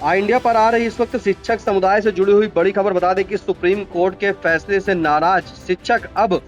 India पर आ रही इस वक्त शिक्षक समुदाय से जुड़ी हुई बड़ी खबर। बता दें कि सुप्रीम कोर्ट के फैसले से नाराज शिक्षक अब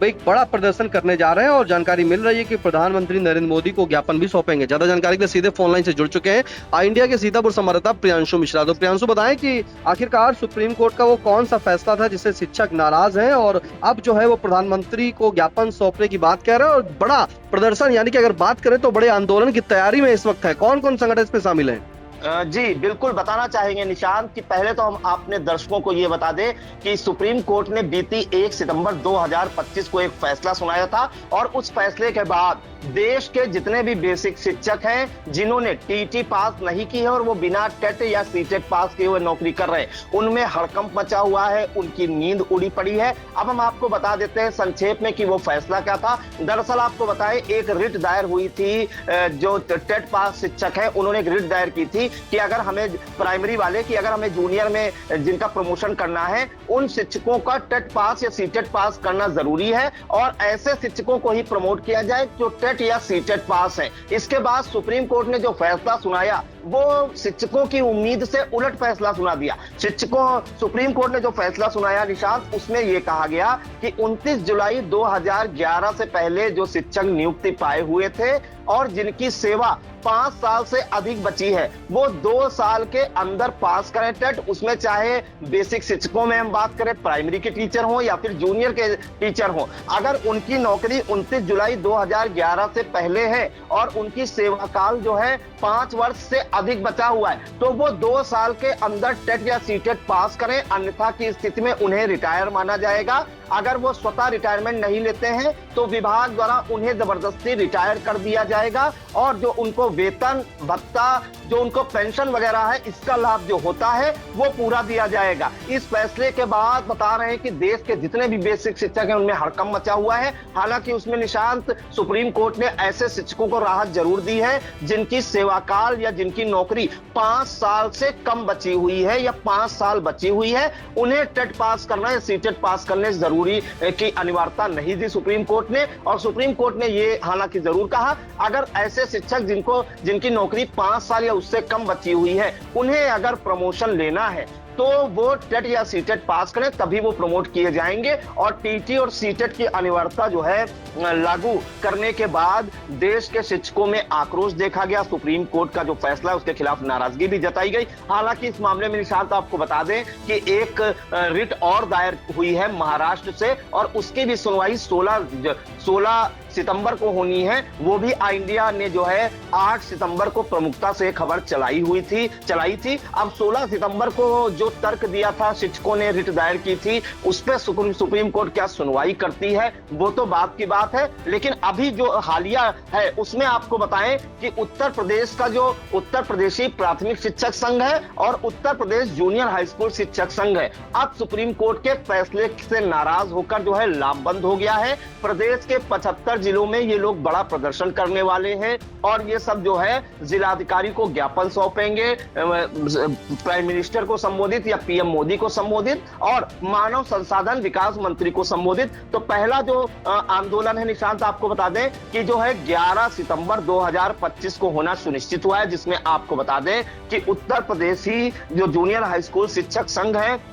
एक बड़ा प्रदर्शन करने जा रहे हैं और जानकारी मिल रही है कि प्रधानमंत्री नरेंद्र मोदी को ज्ञापन भी सौंपेंगे। ज्यादा जानकारी के लिए सीधे फोन लाइन से जुड़ चुके हैं इंडिया के सीतापुर संवाददाता प्रियांशु मिश्रा। तो प्रियांशु, बताएं कि आखिरकार सुप्रीम कोर्ट का वो कौन सा फैसला था जिससे शिक्षक नाराज हैं और अब जो है वो प्रधानमंत्री को ज्ञापन सौंपने की बात कह रहे हैं और बड़ा प्रदर्शन, यानी कि अगर बात करें तो बड़े आंदोलन की तैयारी में इस वक्त है। कौन कौन संगठन इसमें शामिल है? जी बिल्कुल बताना चाहेंगे निशांत कि पहले तो हम अपने दर्शकों को ये बता दें कि सुप्रीम कोर्ट ने बीती 1 सितंबर 2025 को एक फैसला सुनाया था और उस फैसले के बाद देश के जितने भी बेसिक शिक्षक हैं जिन्होंने टीटी पास नहीं की है और वो बिना टेट या सीटेट पास किए हुए नौकरी कर रहे हैं, उनमें हड़कंप मचा हुआ है, उनकी नींद उड़ी पड़ी है। अब हम आपको बता देते हैं संक्षेप में कि वो फैसला क्या था। दरअसल आपको बताएं, एक रिट दायर हुई थी, जो टेट पास शिक्षक है उन्होंने एक रिट दायर की थी कि अगर हमें प्राइमरी वाले की अगर हमें जूनियर में जिनका प्रमोशन करना है उन शिक्षकों का टेट पास या सीटेट पास करना जरूरी है और ऐसे शिक्षकों को ही प्रमोट किया जाए जो टेट या सीटेट पास है। इसके बाद सुप्रीम कोर्ट ने जो फैसला सुनाया वो शिक्षकों की उम्मीद से उलट फैसला सुना दिया। सुप्रीम कोर्ट ने जो फैसला सुनाया निशांत, उसमें यह कहा गया कि 29 जुलाई 2011 से पहले जो शिक्षक नियुक्ति पाए हुए थे और जिनकी सेवा 5 साल से अधिक बची है वो 2 साल के अंदर पास करें टेट। उसमें चाहे बेसिक शिक्षकों में हम बात करें, प्राइमरी के टीचर हो या फिर जूनियर के टीचर हो, अगर उनकी नौकरी 29 जुलाई 2011 से पहले है और उनकी सेवा काल जो है 5 वर्ष से अधिक बचा हुआ है तो वो 2 साल के अंदर टेट या सीटेट पास करें, अन्यथा की स्थिति में उन्हें रिटायर माना जाएगा। अगर वो स्वतः रिटायरमेंट नहीं लेते हैं तो विभाग द्वारा उन्हें जबरदस्ती रिटायर कर दिया जाएगा और जो उनको वेतन भत्ता, जो उनको पेंशन वगैरह है, इसका लाभ जो होता है वो पूरा दिया जाएगा। इस फैसले के बाद बता रहे हैं कि देश के जितने भी बेसिक शिक्षक हैं उनमें हड़कंप मचा हुआ है। हालांकि उसमें निशांत सुप्रीम कोर्ट ने ऐसे शिक्षकों को राहत जरूर दी है जिनकी सेवा काल या जिनकी नौकरी 5 साल से कम बची हुई है या 5 साल बची हुई है, उन्हें टेट पास करना या सीटेट पास करने जरूरी की अनिवार्यता नहीं दी सुप्रीम कोर्ट ने। और सुप्रीम कोर्ट ने ये हालांकि जरूर कहा अगर ऐसे शिक्षक जिनकी नौकरी 5 साल या उससे कम बची हुई है उन्हें अगर प्रमोशन लेना है तो वो टेट या सीटेट पास करें, तभी वो प्रमोट किए जाएंगे। और टीटी और सीटेट की अनिवार्यता जो है लागू करने के बाद देश के शिक्षकों में आक्रोश देखा गया। सुप्रीम कोर्ट का जो फैसला है उसके खिलाफ नाराजगी भी जताई गई। हालांकि इस मामले में निशांत आपको बता दें कि एक रिट और दायर हुई है महाराष्ट्र से और उसकी भी सुनवाई 16 सितंबर को होनी है। वो भी इंडिया ने जो है 8 सितंबर को प्रमुखता से खबर चलाई थी। अब 16 सितंबर को जो तर्क दिया था, शिक्षकों ने रिट दायर की थी, उस पर सुप्रीम कोर्ट क्या सुनवाई करती है वो तो बात की बात है। लेकिन अभी जो हालिया है उसमें आपको बताएं कि उत्तर प्रदेश का जो उत्तर प्रदेशी प्राथमिक शिक्षक संघ है और Uttar Pradesh junior high school शिक्षक संघ है, अब सुप्रीम कोर्ट के फैसले से नाराज होकर जो है लामबंद हो गया है। प्रदेश के 75 जिलों में ये लोग बड़ा प्रदर्शन करने वाले हैं और ये सब जो है जिलाधिकारी को ज्ञापन सौंपेंगे, प्राइम मिनिस्टर को संबोधित या पीएम मोदी को संबोधित और मानव संसाधन विकास मंत्री को संबोधित। तो पहला जो आंदोलन है निशांत आपको बता दें कि जो है 11 सितंबर 2025 को होना सुनिश्चित हुआ है, जिसमें आपको बता दें कि उत्तर प्रदेशी जो जूनियर हाई स्कूल शिक्षक संघ है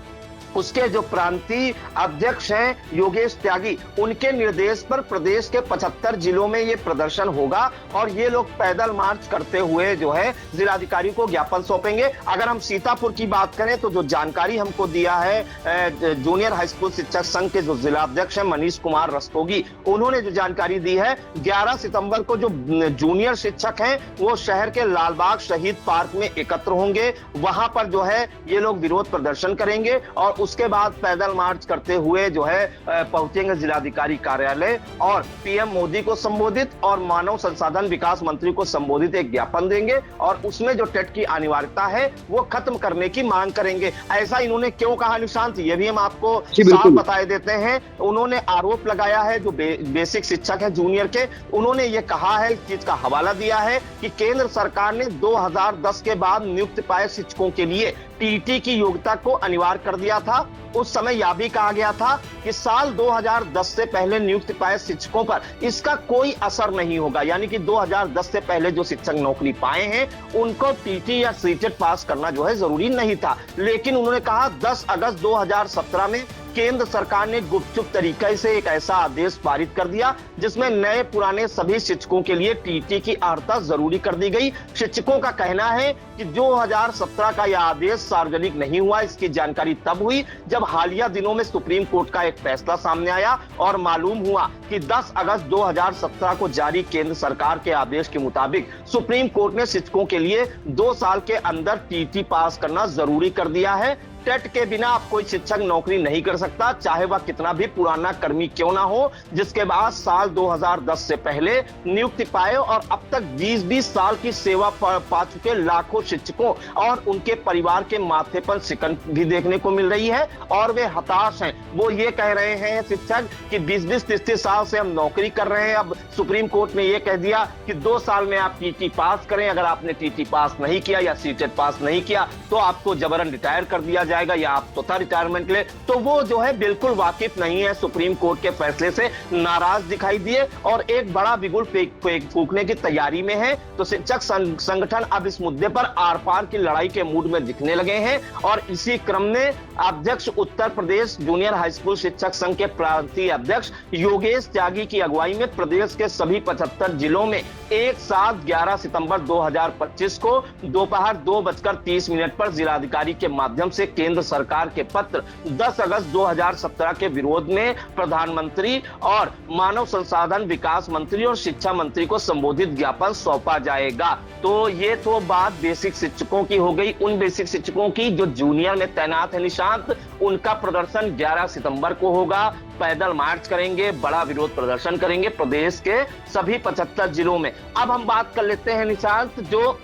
उसके जो प्रांतीय अध्यक्ष हैं योगेश त्यागी, उनके निर्देश पर प्रदेश के 75 जिलों में ये प्रदर्शन होगा और ये लोग पैदल मार्च करते हुए जो है जिलाधिकारी को ज्ञापन सौंपेंगे। अगर हम सीतापुर की बात करें तो जो जानकारी हमको दिया है जूनियर हाई स्कूल शिक्षक संघ के जो जिलाध्यक्ष हैं मनीष कुमार रस्तोगी, उन्होंने जो जानकारी दी है 11 सितंबर को जो जूनियर शिक्षक हैं वो शहर के लालबाग शहीद पार्क में एकत्र होंगे। वहां पर जो है ये लोग विरोध प्रदर्शन करेंगे और उसके बाद पैदल मार्च करते हुए जो है पहुंचेंगे जिलाधिकारी कार्यालय और पीएम मोदी को संबोधित और मानव संसाधन विकास मंत्री को संबोधित एक ज्ञापन देंगे और उसमें जो टेट की अनिवार्यता है वो खत्म करने की मांग करेंगे। ऐसा इन्होंने क्यों कहा निशांत, ये भी हम आपको साफ बताए देते हैं। उन्होंने आरोप लगाया है जो बेसिक शिक्षक है जूनियर के, उन्होंने ये कहा है, इस चीज का हवाला दिया है कि केंद्र सरकार ने 2010 के बाद नियुक्त पाए शिक्षकों के लिए टीटी की योग्यता को अनिवार्य कर दिया था था, उस समय यह भी कहा गया था कि साल 2010 से पहले नियुक्त पाए शिक्षकों पर इसका कोई असर नहीं होगा, यानी कि 2010 से पहले जो शिक्षक नौकरी पाए हैं उनको टीटी या सीटेट पास करना जो है जरूरी नहीं था। लेकिन उन्होंने कहा 10 अगस्त 2017 में केंद्र सरकार ने गुपचुप तरीके से एक ऐसा आदेश पारित कर दिया जिसमें नए पुराने सभी शिक्षकों के लिए टीटी की अर्हता जरूरी कर दी गई। शिक्षकों का कहना है कि 2017 का यह आदेश सार्वजनिक नहीं हुआ, इसकी जानकारी तब हुई जब हालिया दिनों में सुप्रीम कोर्ट का एक फैसला सामने आया और मालूम हुआ कि 10 अगस्त 2017 को जारी केंद्र सरकार के आदेश के मुताबिक सुप्रीम कोर्ट ने शिक्षकों के लिए 2 साल के अंदर टीटी पास करना जरूरी कर दिया है। टेट के बिना आप कोई शिक्षक नौकरी नहीं कर सकता, चाहे वह कितना भी पुराना कर्मी क्यों ना हो, जिसके बाद साल 2010 से पहले नियुक्ति पाए और अब तक 20-20 साल की सेवा पा चुके लाखों शिक्षकों और उनके परिवार के माथे पर शिकन भी देखने को मिल रही है और वे हताश हैं। वो ये कह रहे हैं शिक्षक कि 20-20 30 साल से हम नौकरी कर रहे हैं, अब सुप्रीम कोर्ट ने ये कह दिया कि 2 साल में आप टीटी पास करें, अगर आपने टीटी पास नहीं किया या सीटेट पास नहीं किया तो आपको जबरन रिटायर कर दिया जाएगा या आप स्वतः रिटायरमेंट ले। तो वो जो है बिल्कुल वाकिफ नहीं है, सुप्रीम कोर्ट के फैसले से नाराज दिखाई दिए और एक बड़ा बिगुल फूंकने की तैयारी में है। तो शिक्षक संगठन अब इस मुद्दे पर आर पार की लड़ाई के मूड में दिखने लगे हैं और इसी क्रम में अध्यक्ष Uttar Pradesh junior high school शिक्षक संघ के प्रांतीय अध्यक्ष योगेश त्यागी की अगुवाई में प्रदेश के सभी 75 जिलों में एक साथ 11 सितंबर 2025 को दोपहर 2:30 पर जिलाधिकारी के माध्यम से केंद्र सरकार के पत्र 10 अगस्त 2017 के विरोध में प्रधानमंत्री और मानव संसाधन विकास मंत्री और शिक्षा मंत्री को संबोधित ज्ञापन सौंपा जाएगा। तो ये तो बात बेसिक शिक्षकों की हो गई, उन बेसिक शिक्षकों की जो जूनियर में तैनात है निशांत, उनका प्रदर्शन 11 सितंबर को होगा। पैदल मार्च करेंगे, बड़ा विरोध प्रदर्शन करेंगे प्रदेश के सभी 75 जिलों में। अब हम बात कर लेते हैं निशांत, जो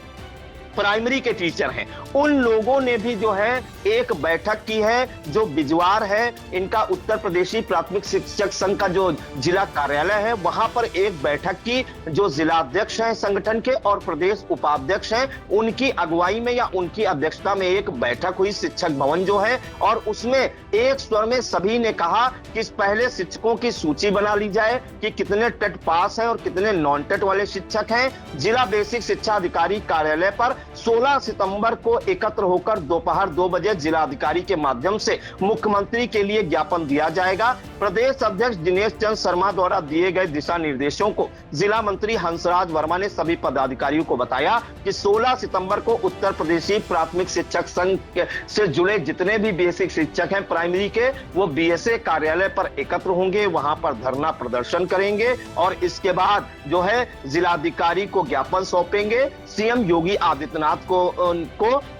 प्राइमरी के टीचर हैं उन लोगों ने भी जो है एक बैठक की है। जो बिजवार है, इनका उत्तर प्रदेशी प्राथमिक शिक्षक संघ का जो जिला कार्यालय है वहां पर एक बैठक की। जो जिलाध्यक्ष हैं संगठन के और प्रदेश उपाध्यक्ष हैं उनकी अगुवाई में या उनकी अध्यक्षता में एक बैठक हुई शिक्षक भवन जो है, और उसमें एक स्वर में सभी ने कहा कि पहले शिक्षकों की सूची बना ली जाए कि कितने टेट पास हैं और कितने नॉन टेट वाले शिक्षक हैं। जिला बेसिक शिक्षा अधिकारी कार्यालय पर 16 सितंबर को एकत्र होकर दोपहर 2 बजे जिलाधिकारी के माध्यम से मुख्यमंत्री के लिए ज्ञापन दिया जाएगा। प्रदेश अध्यक्ष दिनेश चंद्र शर्मा द्वारा दिए गए दिशा निर्देशों को जिला मंत्री हंसराज वर्मा ने सभी पदाधिकारियों को बताया कि 16 सितंबर को उत्तर प्रदेशी प्राथमिक शिक्षक संघ से जुड़े जितने भी बेसिक शिक्षक हैं प्राइमरी के, वो बीएसए कार्यालय पर एकत्र होंगे, वहां पर धरना प्रदर्शन करेंगे और इसके बाद जो है जिलाधिकारी को ज्ञापन सौंपेंगे सीएम योगी आदित्यनाथ को।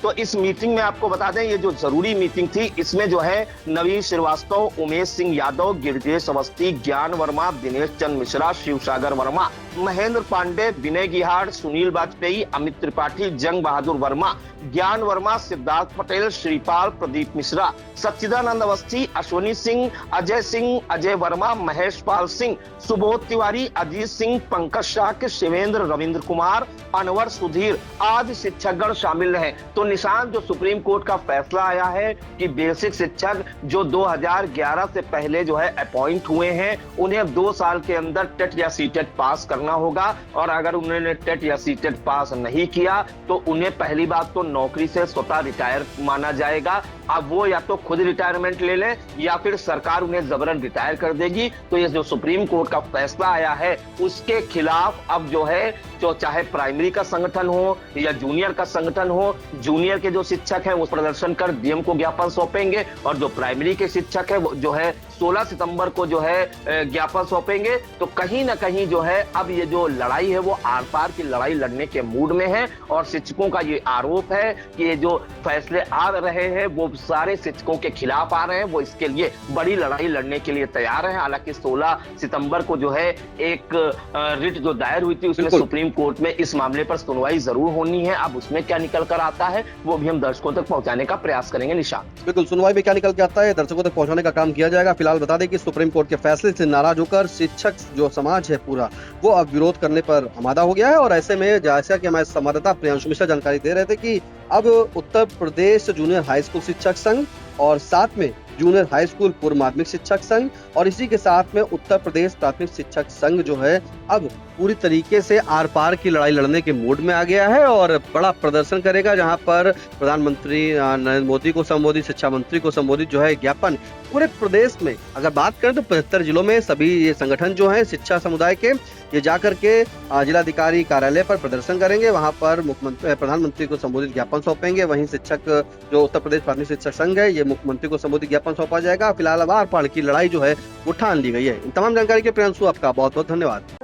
तो इस मीटिंग में आपको बता दें, ये जो जरूरी मीटिंग थी इसमें जो है नवीन श्रीवास्तव, उमेश सिंह यादव, गिरिजेश अवस्थी, ज्ञान वर्मा, दिनेश चंद्र मिश्रा, शिवसागर वर्मा, महेंद्र पांडे, विनय गिहाड़, सुनील वाजपेयी, अमित त्रिपाठी, जंग बहादुर वर्मा, ज्ञान वर्मा, सिद्धार्थ पटेल, श्रीपाल, प्रदीप मिश्रा, सच्चिदानंद अवस्थी, अश्वनी सिंह, अजय वर्मा, महेश पाल सिंह, सुबोध तिवारी, अजीत सिंह, पंकज शाह, शिवेंद्र, रविंद्र कुमार, अनवर, सुधीर आदि शिक्षकगण शामिल रहे। तो निशान जो सुप्रीम कोर्ट का फैसला आया है कि बेसिक शिक्षक जो 2011 से पहले जो है अपॉइंट हुए हैं उन्हें 2 साल के अंदर टेट या सीटेट पास करना होगा, और अगर उन्होंने टेट या सीटेट पास नहीं किया तो उन्हें पहली बात तो नौकरी से स्वतः रिटायर माना जाएगा। अब वो या तो खुद रिटायरमेंट ले लें या फिर सरकार उन्हें जबरन रिटायर कर देगी। तो ये जो सुप्रीम कोर्ट का फैसला आया है उसके खिलाफ अब जो है, जो चाहे प्राइमरी का संगठन हो या जूनियर का संगठन हो, जूनियर के जो शिक्षक हैं वो प्रदर्शन कर डीएम को ज्ञापन सौंपेंगे और जो प्राइमरी के शिक्षक है वो जो है 16 सितंबर को जो है ज्ञापन सौंपेंगे। तो कहीं ना कहीं जो है अब ये जो लड़ाई है वो आर पार की लड़ाई लड़ने के मूड में है और शिक्षकों का ये आरोप है कि ये जो फैसले आ रहे हैं वो सारे शिक्षकों के खिलाफ आ रहे हैं, वो इसके लिए बड़ी लड़ाई लड़ने के लिए तैयार है। हालांकि 16 सितंबर को जो है एक रिट जो दायर हुई थी उसमें सुप्रीम कोर्ट में इस मामले पर सुनवाई जरूर होनी है। अब उसमें क्या निकल कर आता है वो भी हम दर्शकों तक पहुंचाने का प्रयास करेंगे। निशांत, बिल्कुल, सुनवाई में क्या निकल के आता है दर्शकों तक पहुंचाने का काम किया जाएगा। फिलहाल बता दें कि सुप्रीम कोर्ट के फैसले से नाराज होकर शिक्षक जो समाज है पूरा वो अब विरोध करने पर आमादा हो गया है और ऐसे में जैसा कि हमारे संवाददाता प्रियांशु मिश्रा जानकारी दे रहे थे कि अब Uttar Pradesh junior high school शिक्षक संघ और साथ में जूनियर हाई स्कूल पूर्व माध्यमिक शिक्षक संघ और इसी के साथ में उत्तर प्रदेश प्राथमिक शिक्षक संघ जो है अब पूरी तरीके से आर पार की लड़ाई लड़ने के मूड में आ गया है और बड़ा प्रदर्शन करेगा, जहां पर प्रधानमंत्री नरेंद्र मोदी को संबोधित, शिक्षा मंत्री को संबोधित जो है ज्ञापन पूरे प्रदेश में अगर बात करें तो 75 जिलों में सभी ये संगठन जो हैं शिक्षा समुदाय के, ये जाकर के जिलाधिकारी कार्यालय पर प्रदर्शन करेंगे, वहां पर मुख्यमंत्री प्रधानमंत्री को संबोधित ज्ञापन सौंपेंगे। वहीं शिक्षक जो उत्तर प्रदेश प्राथमिक शिक्षक संघ है, ये मुख्यमंत्री को संबोधित ज्ञापन सौंपा जाएगा। फिलहाल आर पार की लड़ाई जो है वो ठान ली गई है। इन तमाम जानकारी के प्रियांशु आपका बहुत बहुत धन्यवाद।